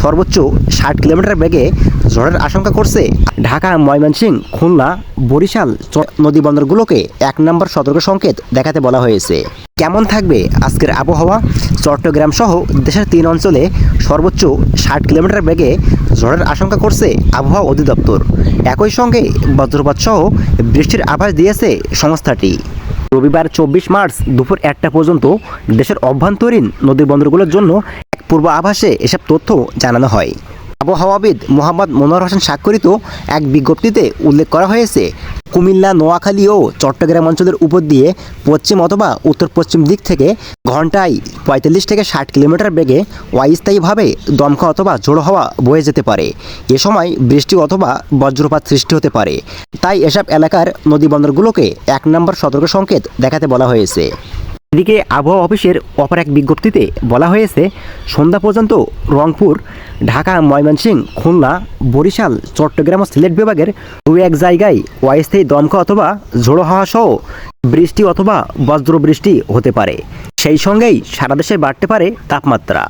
সর্বোচ্চ 60 কিলোমিটার বেগে ঝড়ের আশঙ্কা করছে ঢাকা, ময়মনসিংহ, খুলনা, বরিশাল নদীবন্দরগুলোকে 1 নম্বর সতর্ক সংকেত দেখাতে বলা হয়েছে। কেমন থাকবে আজকের আবহাওয়া? চট্টগ্রাম সহ দেশের 3 অঞ্চলে সর্বোচ্চ 60 কিলোমিটার বেগে ঝড়ের আশঙ্কা করছে আবহাওয়া অধিদপ্তর। একই সঙ্গে বজ্রপাত সহ বৃষ্টির আভাস দিয়েছে সংস্থাটি। রবিবার 24 মার্চ দুপুর 1টা পর্যন্ত দেশের অভ্যন্তরীণ নদীবন্দরগুলোর জন্য এক পূর্ব আভাসে এসব তথ্য জানানো হয়। আবহাওয়াবিদ মোহাম্মদ মনোয়ার হোসেন স্বাক্ষরিত এক বিজ্ঞপ্তিতে উল্লেখ করা হয়েছে, কুমিল্লা, নোয়াখালী ও চট্টগ্রাম অঞ্চলের উপর দিয়ে পশ্চিম অথবা উত্তর পশ্চিম দিক থেকে ঘন্টায় 45 থেকে 60 কিলোমিটার বেগে অস্থায়ীভাবে দমকা অথবা ঝোড়ো হাওয়া বয়ে যেতে পারে। এ সময় বৃষ্টি অথবা বজ্রপাত সৃষ্টি হতে পারে। তাই এসব এলাকার নদীবন্দরগুলোকে 1 নম্বর সতর্ক সংকেত দেখাতে বলা হয়েছে। এদিকে আবহাওয়া অফিসের অপর এক বিজ্ঞপ্তিতে বলা হয়েছে, সন্ধ্যা পর্যন্ত রংপুর, ঢাকা, ময়মনসিংহ, খুলনা, বরিশাল, চট্টগ্রাম ও সিলেট বিভাগের 2-1 জায়গায় অস্থায়ী দমকা অথবা ঝোড়ো হাওয়া সহ বৃষ্টি অথবা বজ্রবৃষ্টি হতে পারে। সেই সঙ্গেই সারা দেশে বাড়তে পারে তাপমাত্রা।